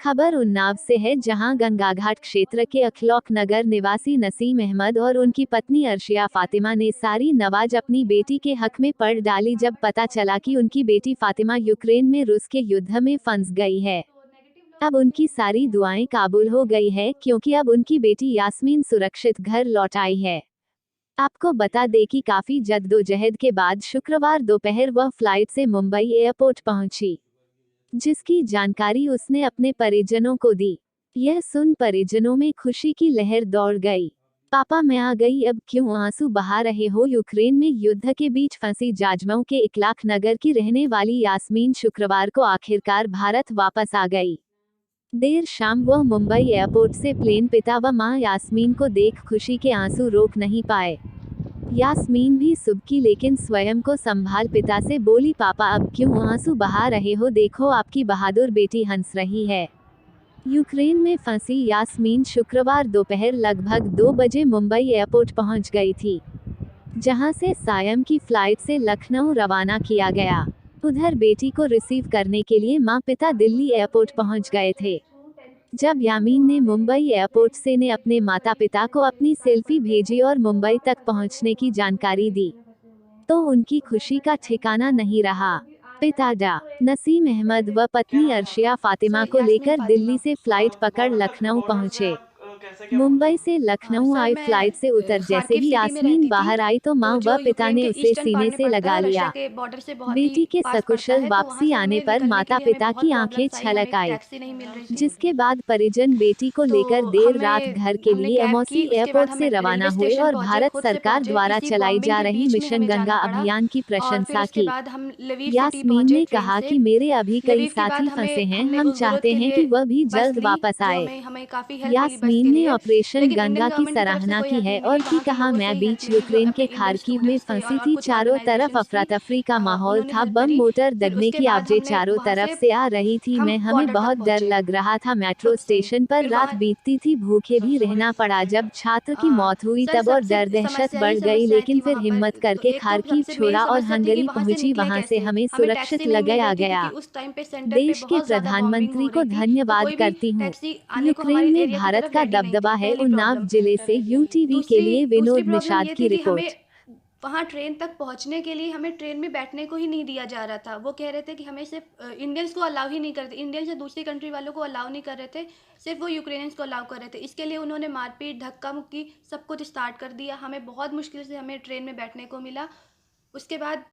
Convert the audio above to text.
खबर उन्नाव से है, जहां गंगाघाट क्षेत्र के अखलौक नगर निवासी नसीम अहमद और उनकी पत्नी अर्शिया फातिमा ने सारी नवाज अपनी बेटी के हक में पढ़ डाली जब पता चला कि उनकी बेटी फातिमा यूक्रेन में रूस के युद्ध में फंस गई है। अब उनकी सारी दुआएं काबुल हो गई है, क्योंकि अब उनकी बेटी यास्मीन सुरक्षित घर लौट आई है। आपको बता दें कि काफी जद्दोजहद के बाद शुक्रवार दोपहर वह फ्लाइट से मुंबई एयरपोर्ट पहुंची, जिसकी जानकारी उसने अपने परिजनों को दी। यह सुन परिजनों में खुशी की लहर दौड़ गई। पापा, मैं आ गई, अब क्यों आंसू बहा रहे हो? यूक्रेन में युद्ध के बीच फंसी जाजमऊ के इकलाक नगर की रहने वाली यास्मीन शुक्रवार को आखिरकार भारत वापस आ गई। देर शाम वह मुंबई एयरपोर्ट से प्लेन पिता व मां यास्मीन को देख खुशी के आंसू रोक नहीं पाए। यास्मीन भी सुबकी, लेकिन स्वयं को संभाल पिता से बोली, पापा अब क्यों आंसू बहा रहे हो? देखो, आपकी बहादुर बेटी हंस रही है। यूक्रेन में फंसी यास्मीन शुक्रवार दोपहर लगभग 2 बजे मुंबई एयरपोर्ट पहुंच गई थी, जहां से सायं की फ्लाइट से लखनऊ रवाना किया गया। उधर बेटी को रिसीव करने के लिए मां पिता दिल्ली एयरपोर्ट पहुंच गए थे। जब यामीन ने मुंबई एयरपोर्ट से ने अपने माता पिता को अपनी सेल्फी भेजी और मुंबई तक पहुंचने की जानकारी दी, तो उनकी खुशी का ठिकाना नहीं रहा। पिता डा नसीम अहमद व पत्नी अर्शिया फातिमा को यास्मीन लेकर फ़ातिमा। दिल्ली से फ्लाइट पकड़ बहुत अलग लखनऊ बॉन्ड में पहुंचे। आप कैसे क्या मुंबई से लखनऊ सर आई मैं फ्लाइट से उतर जैसे खार्किव ही सिटी में यास्मीन रहती थी, बाहर आई तो मां तो व जो पिता यूक्रेन ने के उसे ईस्टर्न सीने पार्ट में से पड़ता लगा है, रशिया लिया। के बॉर्डर से बहुत ही बेटी के पास पड़ता सकुशल है, तो वहाँ वापसी से आने हमें पर निकलने के माता लिए हमें पिता बहुत की आंखें प्रॉब्लम्स आई, हमें छलक एक आई, टैक्सी नहीं मिल रही थी। जिसके बाद परिजन बेटी को तो लेकर देर रात हमें घर के हमने लिए कैब अमौसी की, उसके बाद एयरपोर्ट हम से रवाना रेलवे हुए स्टेशन और पहुँचे, भारत खुद से सरकार पहुँचे। द्वारा इसी चलाई बॉम्बिंग जा के रही बीच में मिशन हमें गंगा जाना पड़ा अभियान की और फिर प्रशंसा उसके की। बाद हम लवीव सिटी यास्मीन पहुँचे ने ट्रेन कहा से। कि मेरे अभी कई लवीव के बाद साथी फंसे हमें हैं, हमने हम उस ज़रूरत चाहते के हैं लिए कि वह भी बस जल्द ली, वापस जो आए। हमें हमें काफ़ी हेल्प मिली बस यास्मीन के ने लिए। ऑपरेशन लेकिन इंडियन गंगा की गवर्नमेंट की तरफ से सराहना कोई की हेल्प है नहीं और मिली, की वहाँ के कहा, लोगों से मैं ही हेल्प बीच मिली, जो यूक्रेन अपने के इंडियन खार्किव में स्टूडेंट्स थे फंसी और थी। कुछ चारों तरफ ऑर्गेनाइजेशंस अफरा थी। तफरी का माहौल उन्होंने था, हेल्प बम करी। मोटर फिर दगने उसके की बाद आवाजें हमने चारों वहाँ तरफ से से आ रही थी। हम हमें बॉर्डर तक बहुत डर पहुँचे लग रहा था। मेट्रो खुद से। स्टेशन पर फिर रात वहाँ बीतती थी, भूखे भी सबसे बड़ी रहना पड़ा। समस्या जब छात्र की मौत हुई सर तब और सबसे डर दहशत समस्या ही बढ़ गई, समस्याएँ लेकिन थी फिर वहाँ पर। हिम्मत तो करके एक तो खार्किव सबसे मेन छोड़ा और समस्या थी कि हंगरी वहाँ से पहुंची। निकले वहां से कैसे? हमें हमें टैक्सी सुरक्षित नहीं मिल लगाया रही थी, क्योंकि गया। उस टाइम पे सेंटर पे देश के बहुत ज़्यादा बॉम्बिंग हो प्रधानमंत्री को रही थी, तो धन्यवाद कोई भी करती हूँ। टैक्सी आने को यूक्रेन हमारे में एरिया की भारत तरफ का रेडी नहीं थी, दबदबा है। पहली उन्नाव प्रॉब्लम। जिले से यूटीवी के दूसरी लिए दूसरी विनोद प्रॉब्लम निषाद ये की थी कि हमें रिपोर्ट। वहाँ ट्रेन तक पहुँचने के लिए हमें ट्रेन में बैठने को ही नहीं दिया जा रहा था। वो कह रहे थे कि हमें सिर्फ़ इंडियंस को अलाउ ही नहीं करते, इंडियंस या दूसरी कंट्री वालों को अलाउ नहीं कर रहे थे, सिर्फ़ वो यूक्रेनियंस को अलाउ कर रहे थे। इसके लिए उन्होंने मारपीट, धक्का-मुक्की सब कुछ स्टार्ट कर दिया। हमें बहुत मुश्किल से हमें ट्रेन में बैठने को मिला। उसके बाद